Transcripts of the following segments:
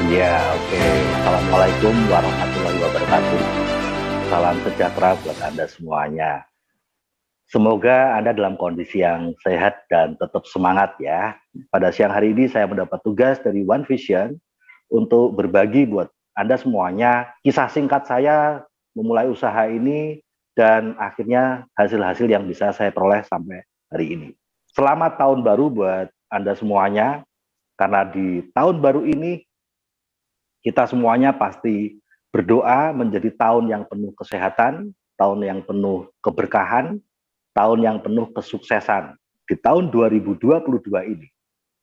Iya, oke. Assalamualaikum warahmatullahi wabarakatuh. Salam sejahtera buat Anda semuanya. Semoga Anda dalam kondisi yang sehat dan tetap semangat ya. Pada siang hari ini saya mendapat tugas dari One Vision untuk berbagi buat Anda semuanya kisah singkat saya memulai usaha ini dan akhirnya hasil-hasil yang bisa saya peroleh sampai hari ini. Selamat tahun baru buat Anda semuanya, karena di tahun baru ini kita semuanya pasti berdoa menjadi tahun yang penuh kesehatan, tahun yang penuh keberkahan, tahun yang penuh kesuksesan. Di tahun 2022 ini,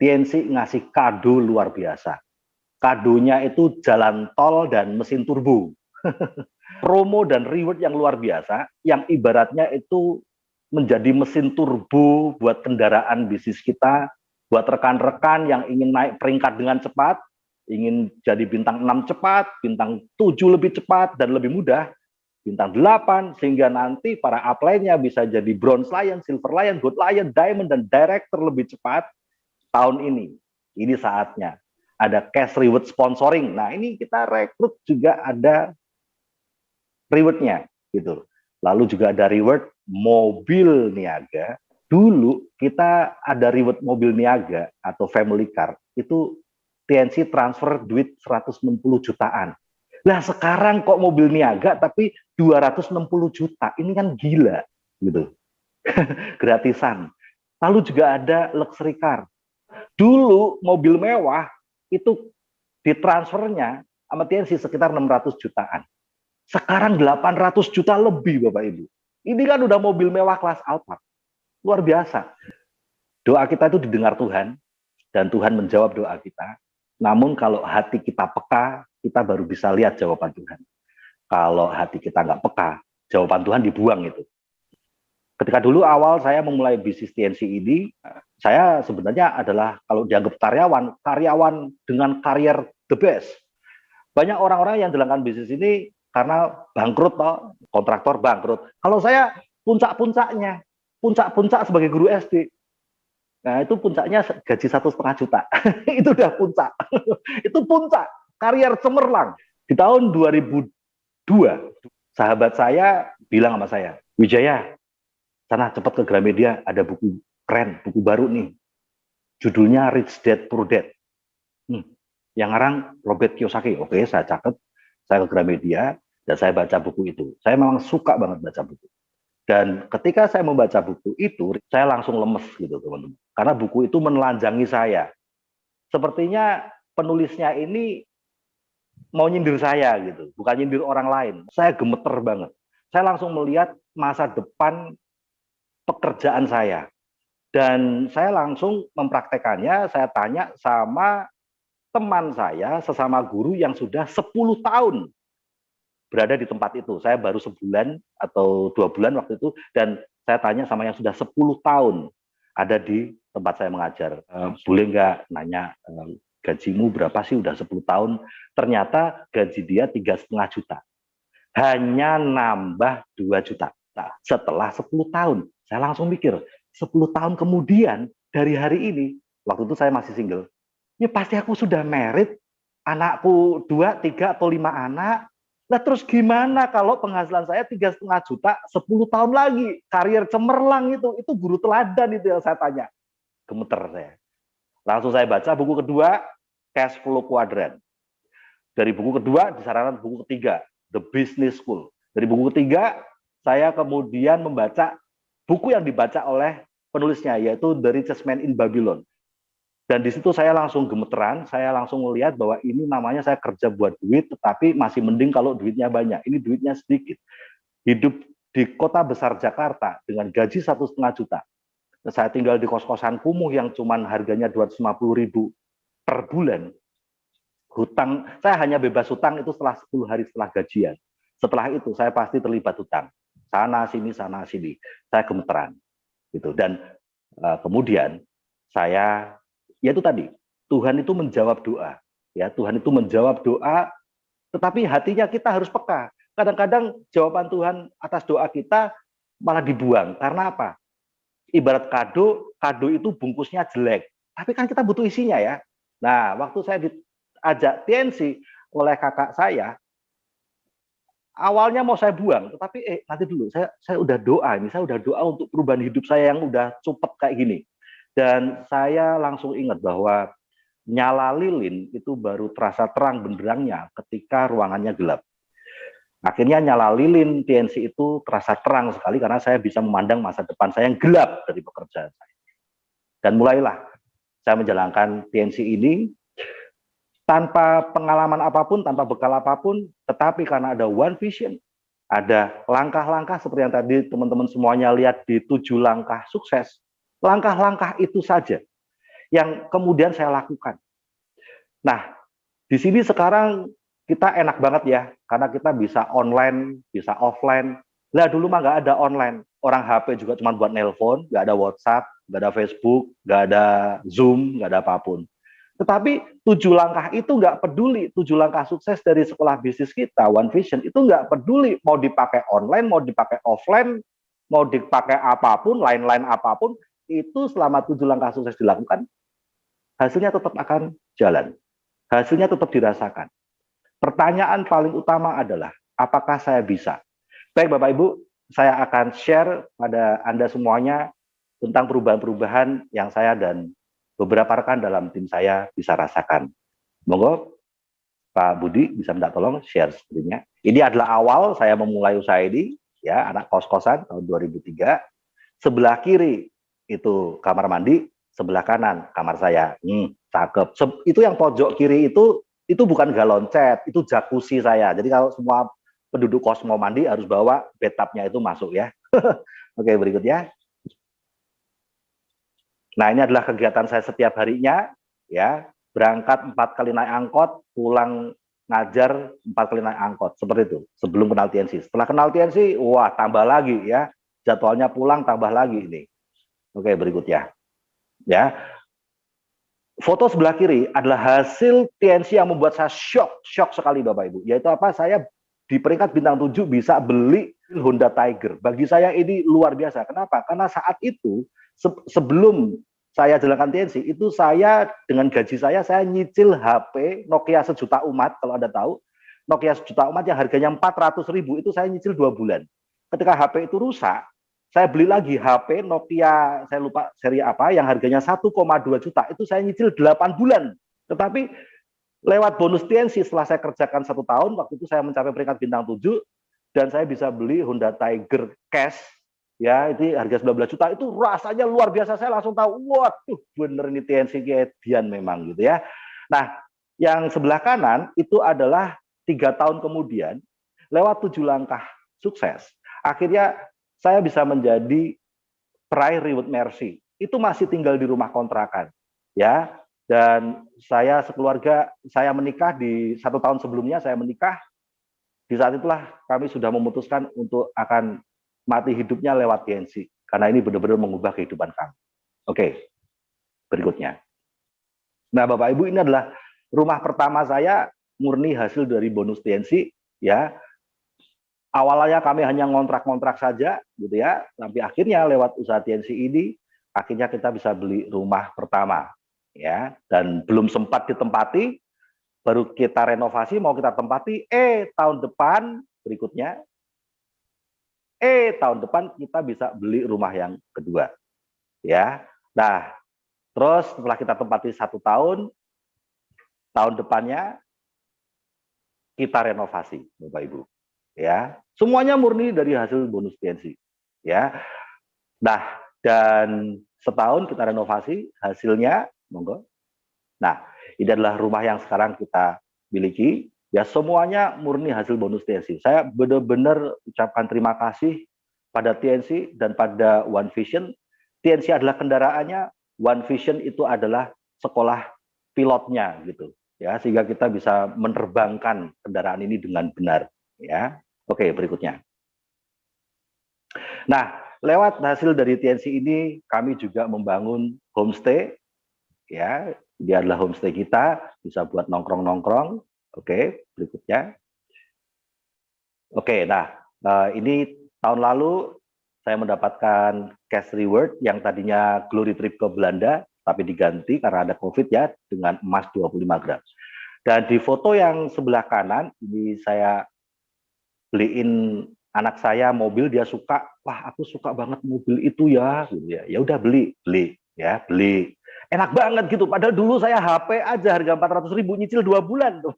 TNC ngasih kado luar biasa. Kadonya itu jalan tol dan mesin turbo. Promo dan reward yang luar biasa, yang ibaratnya itu menjadi mesin turbo buat kendaraan bisnis kita, buat rekan-rekan yang ingin naik peringkat dengan cepat, ingin jadi bintang 6 cepat, bintang 7 lebih cepat dan lebih mudah, bintang 8, sehingga nanti para upline-nya bisa jadi bronze lion, silver lion, gold lion, diamond, dan director lebih cepat tahun ini. Ini saatnya. Ada cash reward sponsoring. Nah, ini kita rekrut juga ada rewardnya gitu. Lalu juga ada reward mobil niaga. Dulu kita ada reward mobil niaga atau family car, itu TNC transfer duit 160 jutaan. Nah sekarang kok mobil niaga tapi 260 juta, ini kan gila gitu. Gratisan. Lalu juga ada luxury car. Dulu mobil mewah itu ditransfernya sama TNC sekitar 600 jutaan. Sekarang 800 juta lebih Bapak Ibu. Ini kan udah mobil mewah kelas Alphard. Luar biasa. Doa kita itu didengar Tuhan, dan Tuhan menjawab doa kita. Namun kalau hati kita peka, kita baru bisa lihat jawaban Tuhan. Kalau hati kita nggak peka, jawaban Tuhan dibuang itu. Ketika dulu awal saya memulai bisnis TNC ini, saya sebenarnya adalah kalau dianggap karyawan dengan karier the best. Banyak orang-orang yang jalankan bisnis ini karena bangkrut toh, kontraktor bangkrut. Kalau saya puncak-puncaknya, puncak-puncak sebagai guru SD. Nah itu puncaknya gaji 1,5 juta. Itu udah puncak. Itu puncak karier cemerlang. Di tahun 2002, sahabat saya bilang sama saya, Wijaya, sana cepat ke Gramedia, ada buku keren, buku baru nih. Judulnya Rich Dad Poor Dad. Yang ngarang Robert Kiyosaki. Oke, saya catat, saya ke Gramedia, dan saya baca buku itu. Saya memang suka banget baca buku. Dan ketika saya membaca buku itu, saya langsung lemes gitu teman-teman. Karena buku itu menelanjangi saya. Sepertinya penulisnya ini mau nyindir saya gitu, bukan nyindir orang lain. Saya gemeter banget. Saya langsung melihat masa depan pekerjaan saya. Dan saya langsung mempraktekannya, saya tanya sama teman saya, sesama guru yang sudah 10 tahun berada di tempat itu. Saya baru sebulan atau 2 bulan waktu itu, dan saya tanya sama yang sudah 10 tahun ada di tempat saya mengajar. Boleh nggak nanya, gajimu berapa sih udah 10 tahun? Ternyata gaji dia 3,5 juta. Hanya nambah 2 juta. Nah, setelah 10 tahun, saya langsung mikir, 10 tahun kemudian dari hari ini, waktu itu saya masih single, ya pasti aku sudah married, anakku 2, 3, atau 5 anak. Nah terus gimana kalau penghasilan saya 3,5 juta 10 tahun lagi, karier cemerlang itu guru teladan itu yang saya tanya. Gemeter saya. Langsung saya baca buku kedua, Cash Flow Quadrant. Dari buku kedua disarankan buku ketiga, The Business School. Dari buku ketiga, saya kemudian membaca buku yang dibaca oleh penulisnya, yaitu The Richest Man in Babylon. Dan di situ saya langsung gemeteran, saya langsung melihat bahwa ini namanya saya kerja buat duit, tetapi masih mending kalau duitnya banyak. Ini duitnya sedikit. Hidup di kota besar Jakarta dengan gaji 1,5 juta. Saya tinggal di kos-kosan kumuh yang cuman harganya 250.000 per bulan. Hutang, saya hanya bebas hutang itu setelah 10 hari setelah gajian. Setelah itu saya pasti terlibat hutang. Sana sini. Saya gemeteran. Gitu. Dan kemudian saya, ya itu tadi, Tuhan itu menjawab doa. Ya, Tuhan itu menjawab doa, tetapi hatinya kita harus peka. Kadang-kadang jawaban Tuhan atas doa kita malah dibuang. Karena apa? Ibarat kado itu bungkusnya jelek. Tapi kan kita butuh isinya ya. Nah, waktu saya diajak TNC oleh kakak saya, awalnya mau saya buang, tetapi nanti dulu, saya udah doa ini, saya udah doa untuk perubahan hidup saya yang udah cepet kayak gini. Dan saya langsung ingat bahwa nyala lilin itu baru terasa terang benderangnya ketika ruangannya gelap. Akhirnya nyala lilin TNC itu terasa terang sekali karena saya bisa memandang masa depan saya yang gelap dari pekerjaan saya. Dan mulailah saya menjalankan TNC ini tanpa pengalaman apapun, tanpa bekal apapun, tetapi karena ada one vision, ada langkah-langkah seperti yang tadi teman-teman semuanya lihat di 7 langkah sukses. Langkah-langkah itu saja yang kemudian saya lakukan. Nah, di sini sekarang kita enak banget ya, karena kita bisa online, bisa offline. Lah dulu mah nggak ada online. Orang HP juga cuma buat nelpon, nggak ada WhatsApp, nggak ada Facebook, nggak ada Zoom, nggak ada apapun. Tetapi 7 langkah itu nggak peduli, 7 langkah sukses dari sekolah bisnis kita, One Vision, itu nggak peduli mau dipakai online, mau dipakai offline, mau dipakai apapun, lain-lain apapun, itu selama 7 langkah sukses dilakukan, hasilnya tetap akan jalan. Hasilnya tetap dirasakan. Pertanyaan paling utama adalah, apakah saya bisa? Baik Bapak Ibu, saya akan share pada Anda semuanya tentang perubahan-perubahan yang saya dan beberapa rekan dalam tim saya bisa rasakan. Monggo Pak Budi bisa minta tolong share screen-nya. Ini adalah awal saya memulai usaha ini, ya, anak kos-kosan tahun 2003. Sebelah kiri itu kamar mandi, sebelah kanan kamar saya. Cakep. Itu yang pojok kiri itu bukan galon cat, itu jacuzzi saya. Jadi kalau semua penduduk kos mau mandi harus bawa bathtubnya itu masuk ya. Oke, berikutnya. Nah, ini adalah kegiatan saya setiap harinya, ya. Berangkat 4 kali naik angkot, pulang ngajar 4 kali naik angkot, seperti itu. Sebelum kenal TNC. Setelah kenal TNC, wah tambah lagi ya. Jadwalnya pulang tambah lagi ini. Oke, berikutnya. Ya. Foto sebelah kiri adalah hasil TNC yang membuat saya shock sekali Bapak Ibu. Yaitu apa? Saya di peringkat bintang 7 bisa beli Honda Tiger. Bagi saya ini luar biasa. Kenapa? Karena saat itu sebelum saya jalankan TNC, itu saya dengan gaji saya nyicil HP Nokia sejuta umat, kalau Anda tahu. Nokia sejuta umat yang harganya 400.000 itu saya nyicil 2 bulan. Ketika HP itu rusak, saya beli lagi HP Nokia, saya lupa seri apa, yang harganya 1,2 juta, itu saya nyicil 8 bulan. Tetapi lewat bonus TNC setelah saya kerjakan 1 tahun, waktu itu saya mencapai peringkat bintang 7, dan saya bisa beli Honda Tiger Cash, ya, itu harga 19 juta, itu rasanya luar biasa. Saya langsung tahu, waduh, bener ini TNC Dian memang gitu ya. Nah, yang sebelah kanan itu adalah 3 tahun kemudian, lewat 7 langkah sukses, akhirnya saya bisa menjadi peraih reward Mercy. Itu masih tinggal di rumah kontrakan, ya. Dan saya sekeluarga, saya menikah di 1 tahun sebelumnya, saya menikah. Di saat itulah kami sudah memutuskan untuk akan mati hidupnya lewat TNC. Karena ini benar-benar mengubah kehidupan kami. Oke, berikutnya. Nah, Bapak Ibu, ini adalah rumah pertama saya murni hasil dari bonus TNC, ya. Awalnya kami hanya ngontrak-ngontrak saja, gitu ya. Tapi akhirnya lewat usaha TNC ini, akhirnya kita bisa beli rumah pertama, ya. Dan belum sempat ditempati, baru kita renovasi, mau kita tempati, tahun depan berikutnya, tahun depan kita bisa beli rumah yang kedua, ya. Nah, terus setelah kita tempati 1 tahun, tahun depannya kita renovasi, Bapak Ibu. Ya, semuanya murni dari hasil bonus TNC, ya. Nah, dan setahun kita renovasi, hasilnya monggo. Nah, ini adalah rumah yang sekarang kita miliki, ya, semuanya murni hasil bonus TNC. Saya benar-benar ucapkan terima kasih pada TNC dan pada One Vision. TNC adalah kendaraannya, One Vision itu adalah sekolah pilotnya gitu, ya, sehingga kita bisa menerbangkan kendaraan ini dengan benar. Ya, oke, berikutnya. Nah, lewat hasil dari TNC ini, kami juga membangun homestay. Ya, ini adalah homestay kita, bisa buat nongkrong-nongkrong. Oke, berikutnya. Oke, nah, ini tahun lalu saya mendapatkan cash reward yang tadinya glory trip ke Belanda, tapi diganti karena ada COVID ya, dengan emas 25 gram. Dan di foto yang sebelah kanan, ini saya beliin anak saya mobil, dia suka, wah aku suka banget mobil itu ya, gitu ya. Ya udah beli, beli. Enak banget gitu. Padahal dulu saya HP aja harga 400.000 nyicil 2 bulan tuh.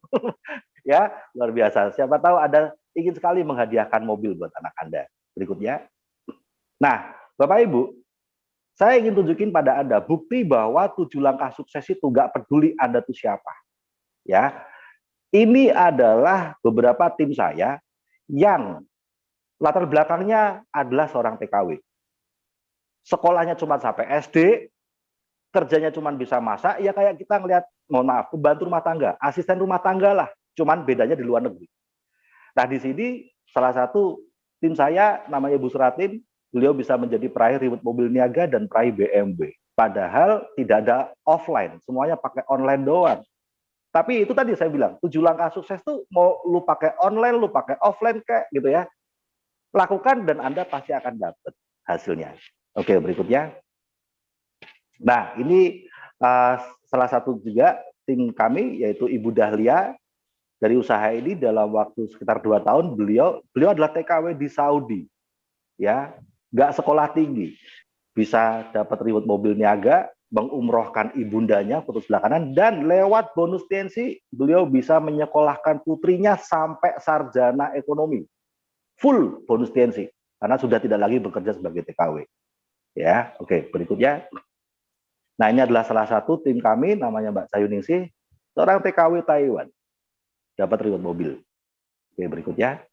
Ya, luar biasa. Siapa tahu Anda ingin sekali menghadiahkan mobil buat anak Anda. Berikutnya. Nah, Bapak Ibu, saya ingin tunjukin pada Anda bukti bahwa 7 langkah sukses itu nggak peduli Anda tuh siapa. Ya, ini adalah beberapa tim saya yang latar belakangnya adalah seorang TKW. Sekolahnya cuma sampai SD, kerjanya cuma bisa masak, ya kayak kita ngelihat, mohon maaf, pembantu rumah tangga, asisten rumah tangga lah, cuman bedanya di luar negeri. Nah, di sini salah satu tim saya namanya Bu Suratin, beliau bisa menjadi peraih reward mobil niaga dan peraih BMW. Padahal tidak ada offline, semuanya pakai online doang. Tapi itu tadi saya bilang, 7 langkah sukses tuh mau lu pakai online, lu pakai offline kayak gitu ya. Lakukan dan Anda pasti akan dapat hasilnya. Oke, berikutnya. Nah, ini salah satu juga tim kami, yaitu Ibu Dahlia. Dari usaha ini dalam waktu sekitar 2 tahun, beliau adalah TKW di Saudi. Ya, nggak sekolah tinggi. Bisa dapat reward mobil niaga, mengumrohkan ibundanya, foto sebelah kanan, dan lewat bonus TNC, beliau bisa menyekolahkan putrinya sampai sarjana ekonomi. Full bonus TNC, karena sudah tidak lagi bekerja sebagai TKW. Ya, oke, berikutnya. Nah, ini adalah salah satu tim kami, namanya Mbak Sayuningsih, seorang TKW Taiwan. Dapat reward mobil. Oke, berikutnya.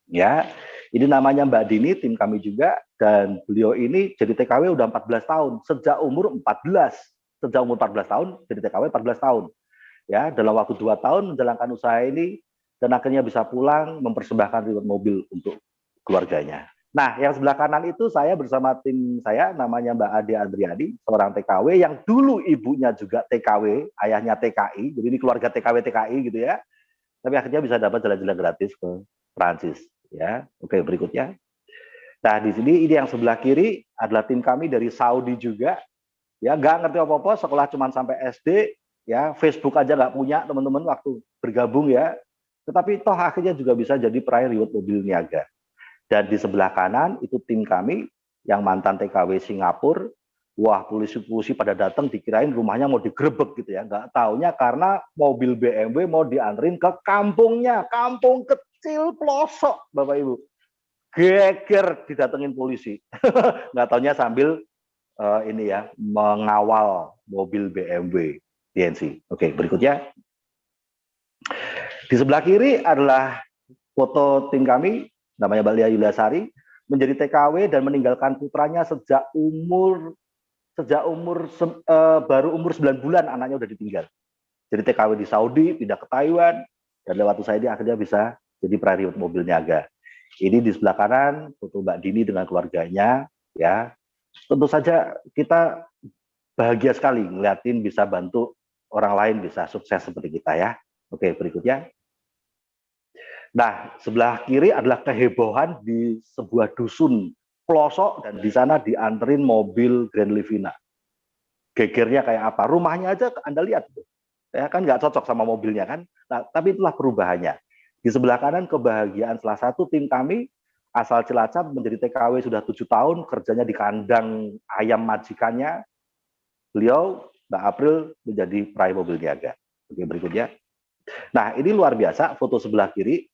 Ya, ini namanya Mbak Dini, tim kami juga, dan beliau ini jadi TKW udah 14 tahun, sejak umur 14. Sejak umur 14 tahun, jadi TKW 14 tahun. Ya, dalam waktu 2 tahun menjalankan usaha ini, dan akhirnya bisa pulang mempersembahkan reward mobil untuk keluarganya. Nah, yang sebelah kanan itu saya bersama tim saya, namanya Mbak Ade Adriani, seorang TKW yang dulu ibunya juga TKW, ayahnya TKI, jadi ini keluarga TKW TKI gitu ya. Tapi akhirnya bisa dapat jalan-jalan gratis ke Prancis. Ya, oke, berikutnya. Nah, di sini ini yang sebelah kiri adalah tim kami dari Saudi juga. Ya, nggak ngerti apa-apa, sekolah cuma sampai SD. Ya, Facebook aja nggak punya teman-teman waktu bergabung ya. Tetapi toh akhirnya juga bisa jadi peraih reward mobil niaga. Dan di sebelah kanan itu tim kami yang mantan TKW Singapura. Wah, polisi-polisi pada datang dikirain rumahnya mau digerebek gitu ya. Nggak taunya karena mobil BMW mau dianterin ke kampungnya. Kampung kecil pelosok, Bapak Ibu. Geger didatengin polisi. Nggak taunya sambil ini ya, mengawal mobil BMW TNC. Oke, berikutnya. Di sebelah kiri adalah foto tim kami, namanya Mbak Lia Yuliasari, menjadi TKW dan meninggalkan putranya sejak baru umur 9 bulan anaknya udah ditinggal. Jadi TKW di Saudi, pindah ke Taiwan, dan lewat usaha ini akhirnya bisa jadi peraih mobil niaga. Ini di sebelah kanan foto Mbak Dini dengan keluarganya, ya. Tentu saja kita bahagia sekali ngeliatin bisa bantu orang lain bisa sukses seperti kita ya. Oke, berikutnya. Nah, sebelah kiri adalah kehebohan di sebuah dusun pelosok dan di sana dianterin mobil Grand Livina. Gegernya kayak apa? Rumahnya aja Anda lihat, ya kan nggak cocok sama mobilnya kan? Nah, tapi itulah perubahannya. Di sebelah kanan kebahagiaan salah satu tim kami asal Cilacap menjadi TKW sudah 7 tahun, kerjanya di kandang ayam majikannya. Beliau Mbak April menjadi peraih mobil niaga. Oke, berikutnya. Nah, ini luar biasa foto sebelah kiri.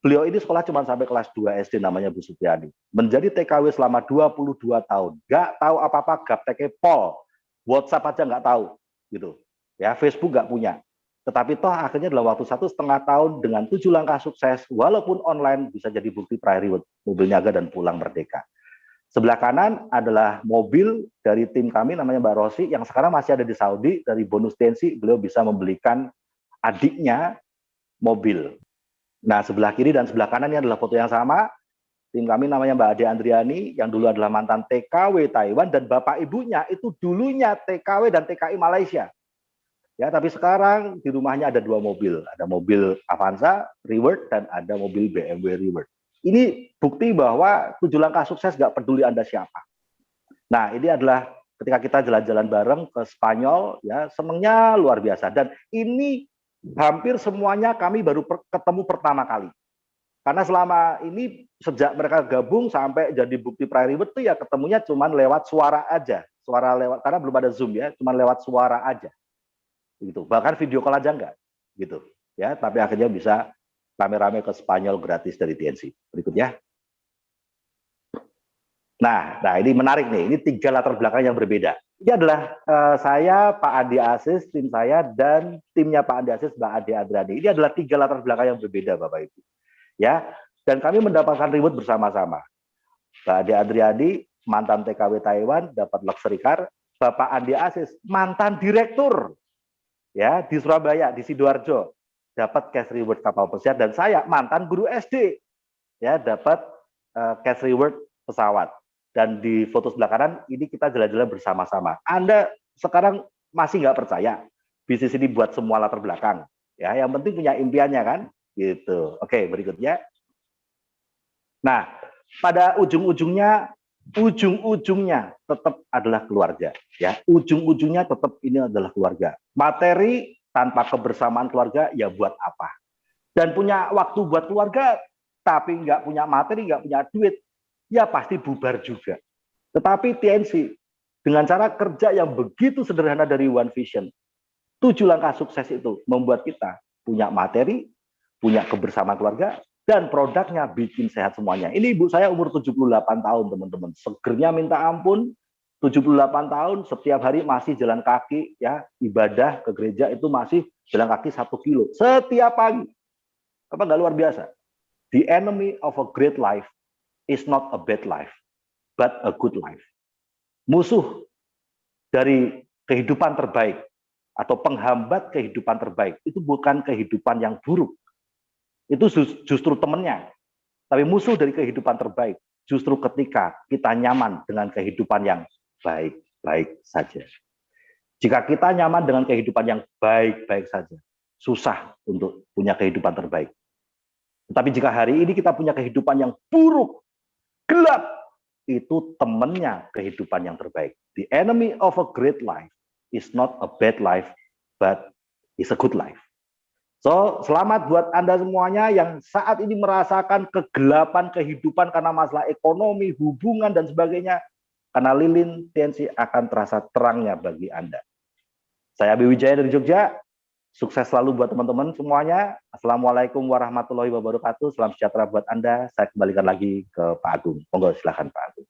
Beliau ini sekolah cuma sampai kelas 2 SD, namanya Bu Supriani. Menjadi TKW selama 22 tahun. Nggak tahu apa-apa, gaptek pol. WhatsApp aja nggak tahu. Gitu. Ya, Facebook nggak punya. Tetapi toh akhirnya dalam waktu 1,5 tahun dengan 7 langkah sukses, walaupun online bisa jadi bukti peraih mobil niaga dan pulang merdeka. Sebelah kanan adalah mobil dari tim kami namanya Mbak Rosi yang sekarang masih ada di Saudi. Dari bonus tensi beliau bisa membelikan adiknya mobil. Nah, sebelah kiri dan sebelah kanan ini adalah foto yang sama. Tim kami namanya Mbak Ade Andriani, yang dulu adalah mantan TKW Taiwan, dan bapak ibunya itu dulunya TKW dan TKI Malaysia. Ya, tapi sekarang di rumahnya ada 2 mobil. Ada mobil Avanza Reward dan ada mobil BMW Reward. Ini bukti bahwa 7 langkah sukses nggak peduli Anda siapa. Nah, ini adalah ketika kita jalan-jalan bareng ke Spanyol, ya senengnya luar biasa. Dan ini hampir semuanya kami baru ketemu pertama kali. Karena selama ini sejak mereka gabung sampai jadi bukti prior reward itu ya ketemunya cuma lewat suara aja, suara lewat, karena belum ada Zoom ya, cuma lewat suara aja, gitu. Bahkan video call aja enggak, gitu. Ya, tapi akhirnya bisa rame-rame ke Spanyol gratis dari TNC. Berikutnya. Nah, ini menarik nih. Ini 3 latar belakang yang berbeda. Ini adalah saya, Pak Andi Aziz, tim saya, dan timnya Pak Andi Aziz, Mbak Ade Adrani. Ini adalah 3 latar belakang yang berbeda, Bapak Ibu. Ya, dan kami mendapatkan reward bersama-sama. Mbak Ade Adriani, mantan TKW Taiwan, dapat luxury car. Bapak Andi Aziz, mantan direktur, ya di Surabaya, di Sidoarjo, dapat cash reward kapal pesiar. Dan saya mantan guru SD, ya dapat cash reward pesawat. Dan di foto sebelah kanan ini kita jalan-jalan bersama-sama. Anda sekarang masih nggak percaya bisnis ini buat semua latar belakang, ya yang penting punya impiannya kan, gitu. Oke, berikutnya. Nah, pada ujung-ujungnya tetap adalah keluarga, ya. Ujung-ujungnya tetap ini adalah keluarga. Materi tanpa kebersamaan keluarga ya buat apa? Dan punya waktu buat keluarga tapi nggak punya materi, nggak punya duit, ya pasti bubar juga. Tetapi TNC dengan cara kerja yang begitu sederhana dari One Vision, 7 langkah sukses itu membuat kita punya materi, punya kebersamaan keluarga, dan produknya bikin sehat semuanya. Ini ibu saya umur 78 tahun, teman-teman. Segernya minta ampun, 78 tahun, setiap hari masih jalan kaki, ya ibadah ke gereja itu masih jalan kaki 1 kilo. Setiap pagi. Apa nggak luar biasa? The enemy of a great life is not a bad life, but a good life. Musuh dari kehidupan terbaik atau penghambat kehidupan terbaik itu bukan kehidupan yang buruk. Itu justru temannya. Tapi musuh dari kehidupan terbaik justru ketika kita nyaman dengan kehidupan yang baik-baik saja. Jika kita nyaman dengan kehidupan yang baik-baik saja, susah untuk punya kehidupan terbaik. Tetapi jika hari ini kita punya kehidupan yang buruk, gelap, itu temannya kehidupan yang terbaik. The enemy of a great life is not a bad life, but is a good life. So, selamat buat Anda semuanya yang saat ini merasakan kegelapan kehidupan karena masalah ekonomi, hubungan, dan sebagainya. Karena lilin TNC akan terasa terangnya bagi Anda. Saya Abi Wijaya dari Jogja. Sukses selalu buat teman-teman semuanya. Assalamualaikum warahmatullahi wabarakatuh. Salam sejahtera buat Anda. Saya kembalikan lagi ke Pak Agung. Monggo, silakan Pak Agung.